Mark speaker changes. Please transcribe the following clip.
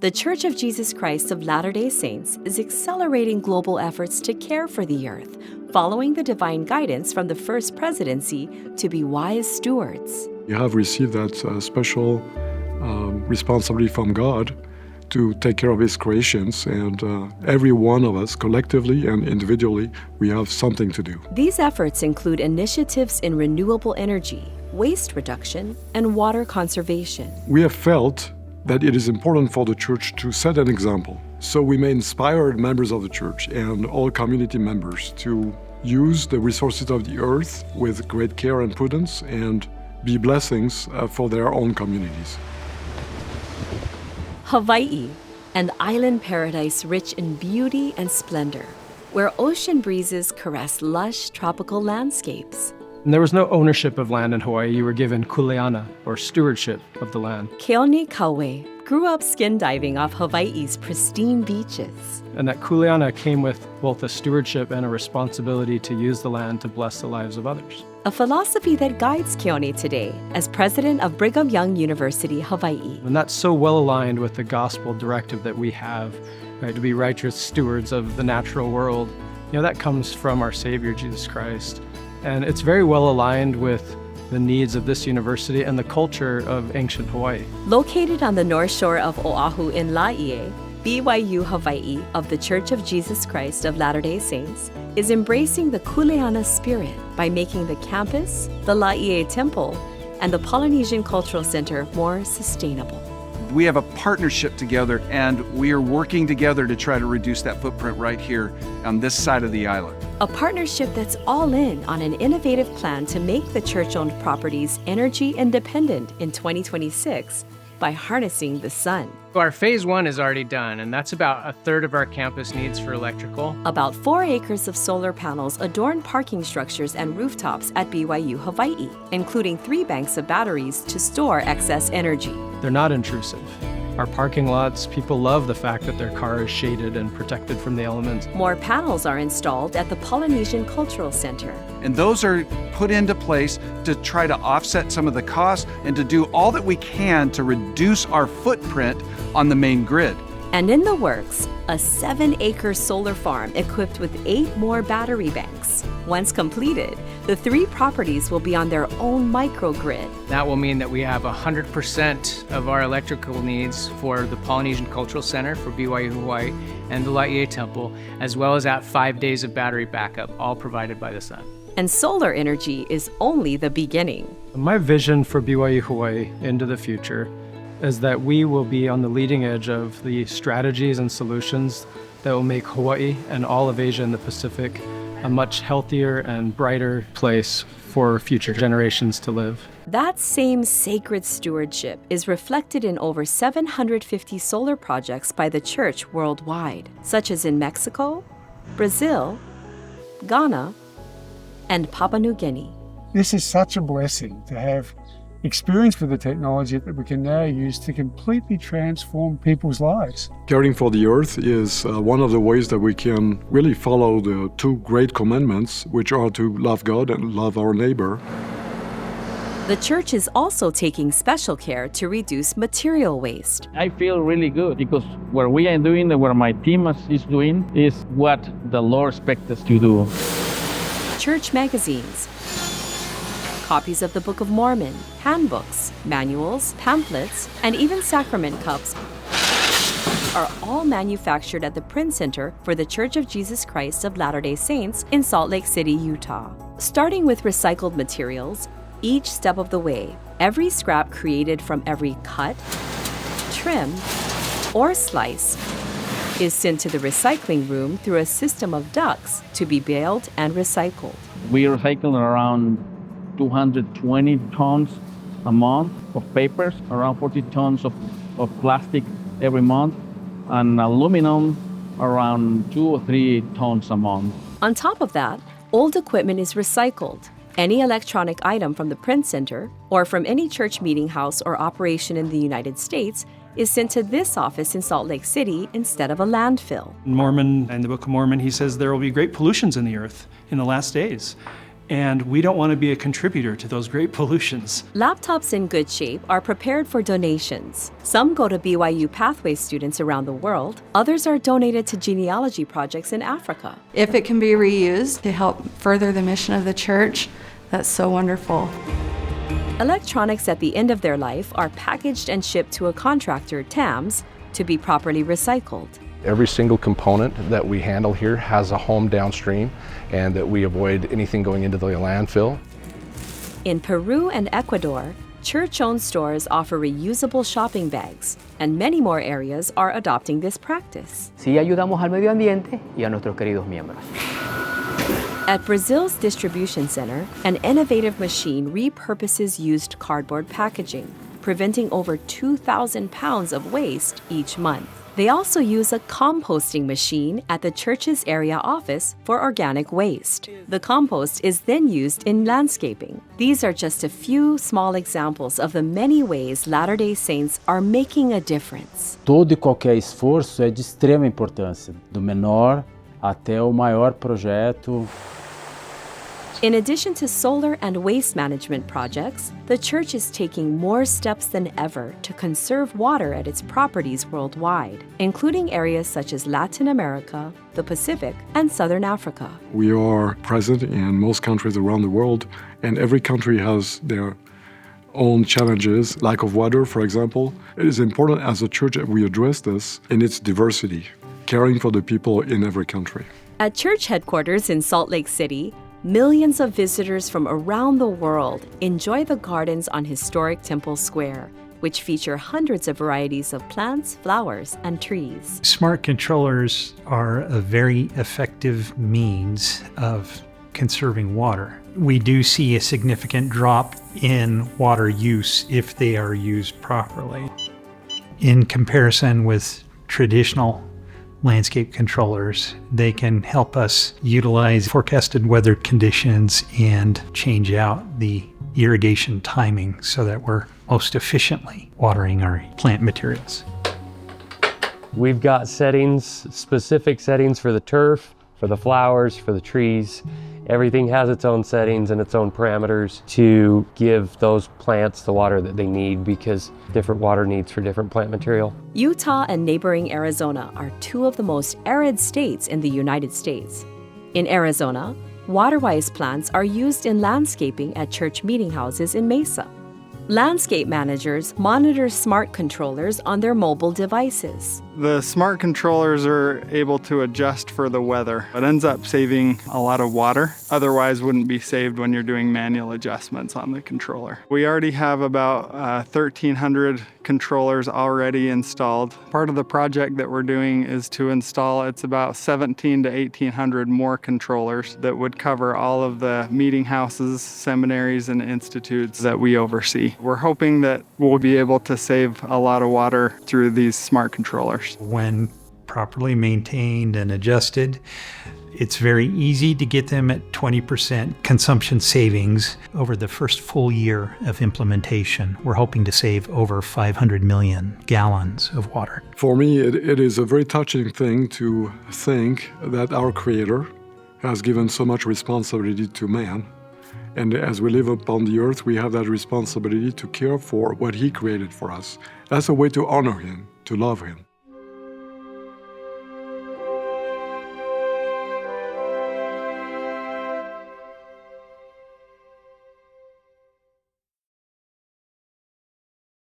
Speaker 1: The Church of Jesus Christ of Latter-day Saints is accelerating global efforts to care for the earth, following the divine guidance from the First Presidency to be wise stewards.
Speaker 2: You have received that special responsibility from God to take care of His creations, and every one of us, collectively and individually, we have something to do.
Speaker 1: These efforts include initiatives in renewable energy, waste reduction, and water conservation.
Speaker 2: We have felt that it is important for the church to set an example. So we may inspire members of the church and all community members to use the resources of the earth with great care and prudence and be blessings for their own communities.
Speaker 1: Hawaii, an island paradise rich in beauty and splendor, where ocean breezes caress lush tropical landscapes.
Speaker 3: And there was no ownership of land in Hawaii. You were given kuleana, or stewardship of the land.
Speaker 1: Keone Kaue grew up skin diving off Hawaii's pristine beaches.
Speaker 3: And that kuleana came with both a stewardship and a responsibility to use the land to bless the lives of others.
Speaker 1: A philosophy that guides Keone today as president of Brigham Young University, Hawaii.
Speaker 3: And that's so well aligned with the gospel directive that we have, right, to be righteous stewards of the natural world. You know, that comes from our Savior, Jesus Christ. And it's very well aligned with the needs of this university and the culture of ancient Hawaii.
Speaker 1: Located on the north shore of Oahu in Laie, BYU Hawaii of the Church of Jesus Christ of Latter-day Saints is embracing the kuleana spirit by making the campus, the Laie Temple, and the Polynesian Cultural Center more sustainable.
Speaker 4: We have a partnership together, and we are working together to try to reduce that footprint right here on this side of the island.
Speaker 1: A partnership that's all in on an innovative plan to make the church-owned properties energy independent in 2026 by harnessing the sun.
Speaker 5: So our phase 1 is already done, and that's about a third of our campus needs for electrical.
Speaker 1: About 4 acres of solar panels adorn parking structures and rooftops at BYU Hawaii, including 3 banks of batteries to store excess energy.
Speaker 3: They're not intrusive. Our parking lots, people love the fact that their car is shaded and protected from the elements.
Speaker 1: More panels are installed at the Polynesian Cultural Center.
Speaker 4: And those are put into place to try to offset some of the costs and to do all that we can to reduce our footprint on the main grid.
Speaker 1: And in the works, a 7-acre solar farm equipped with 8 more battery banks. Once completed, the 3 properties will be on their own microgrid.
Speaker 5: That will mean that we have 100% of our electrical needs for the Polynesian Cultural Center for BYU Hawaii and the Laie Temple, as well as at 5 days of battery backup, all provided by the sun.
Speaker 1: And solar energy is only the beginning.
Speaker 3: My vision for BYU Hawaii into the future is that we will be on the leading edge of the strategies and solutions that will make Hawaii and all of Asia and the Pacific a much healthier and brighter place for future generations to live.
Speaker 1: That same sacred stewardship is reflected in over 750 solar projects by the church worldwide, such as in Mexico, Brazil, Ghana, and Papua New Guinea.
Speaker 6: This is such a blessing to have experience with the technology that we can now use to completely transform people's lives.
Speaker 2: Caring for the earth is one of the ways that we can really follow the 2 great commandments, which are to love God and love our neighbor.
Speaker 1: The church is also taking special care to reduce material waste.
Speaker 7: I feel really good because what we are doing and what my team is doing is what the Lord expects us to do.
Speaker 1: Church magazines, copies of the Book of Mormon, handbooks, manuals, pamphlets, and even sacrament cups are all manufactured at the Print Center for the Church of Jesus Christ of Latter-day Saints in Salt Lake City, Utah. Starting with recycled materials, each step of the way, every scrap created from every cut, trim, or slice is sent to the recycling room through a system of ducts to be baled and recycled.
Speaker 7: We recycle around 220 tons a month of papers, around 40 tons of plastic every month, and aluminum around 2 or 3 tons a month.
Speaker 1: On top of that, old equipment is recycled. Any electronic item from the Print Center or from any church meeting house or operation in the United States is sent to this office in Salt Lake City instead of a landfill.
Speaker 8: In Mormon and the Book of Mormon, he says there will be great pollutions in the earth in the last days. and we don't want to be a contributor to those great pollutions.
Speaker 1: Laptops in good shape are prepared for donations. Some go to BYU Pathway students around the world. Others are donated to genealogy projects in Africa.
Speaker 9: If it can be reused to help further the mission of the church, that's so wonderful.
Speaker 1: Electronics at the end of their life are packaged and shipped to a contractor, TAMS, to be properly recycled.
Speaker 10: Every single component that we handle here has a home downstream, and that we avoid anything going into the landfill.
Speaker 1: In Peru and Ecuador, church-owned stores offer reusable shopping bags, and many more areas are adopting this practice.
Speaker 11: Sí ayudamos al medio ambiente y a nuestros queridos miembros.
Speaker 1: At Brazil's distribution center, an innovative machine repurposes used cardboard packaging, preventing over 2,000 pounds of waste each month. They also use a composting machine at the church's area office for organic waste. The compost is then used in landscaping. These are just a few small examples of the many ways Latter-day Saints are making a difference.
Speaker 12: Todo e qualquer esforço é de extrema importância, do menor até o maior projeto.
Speaker 1: In addition to solar and waste management projects, the church is taking more steps than ever to conserve water at its properties worldwide, including areas such as Latin America, the Pacific, and Southern Africa.
Speaker 2: We are present in most countries around the world, and every country has their own challenges, lack of water, for example. It is important as a church that we address this in its diversity, caring for the people in every country.
Speaker 1: At church headquarters in Salt Lake City, millions of visitors from around the world enjoy the gardens on historic Temple Square, which feature hundreds of varieties of plants, flowers, and trees.
Speaker 13: Smart controllers are a very effective means of conserving water. We do see a significant drop in water use if they are used properly. In comparison with traditional landscape controllers, they can help us utilize forecasted weather conditions and change out the irrigation timing so that we're most efficiently watering our plant materials.
Speaker 14: We've got settings, specific settings for the turf, for the flowers, for the trees. Everything has its own settings and its own parameters to give those plants the water that they need, because different water needs for different plant material.
Speaker 1: Utah and neighboring Arizona are two of the most arid states in the United States. In Arizona, water-wise plants are used in landscaping at church meeting houses in Mesa. Landscape managers monitor smart controllers on their mobile devices.
Speaker 15: The smart controllers are able to adjust for the weather. It ends up saving a lot of water, otherwise wouldn't be saved when you're doing manual adjustments on the controller. We already have about 1,300 controllers already installed. Part of the project that we're doing is to install, it's about 1,700 to 1,800 more controllers that would cover all of the meeting houses, seminaries, and institutes that we oversee. We're hoping that we'll be able to save a lot of water through these smart controllers.
Speaker 13: When properly maintained and adjusted, it's very easy to get them at 20% consumption savings over the first full year of implementation. We're hoping to save over 500 million gallons of water.
Speaker 2: For me, it is a very touching thing to think that our Creator has given so much responsibility to man. And as we live upon the earth, we have that responsibility to care for what He created for us. That's a way to honor Him, to love Him.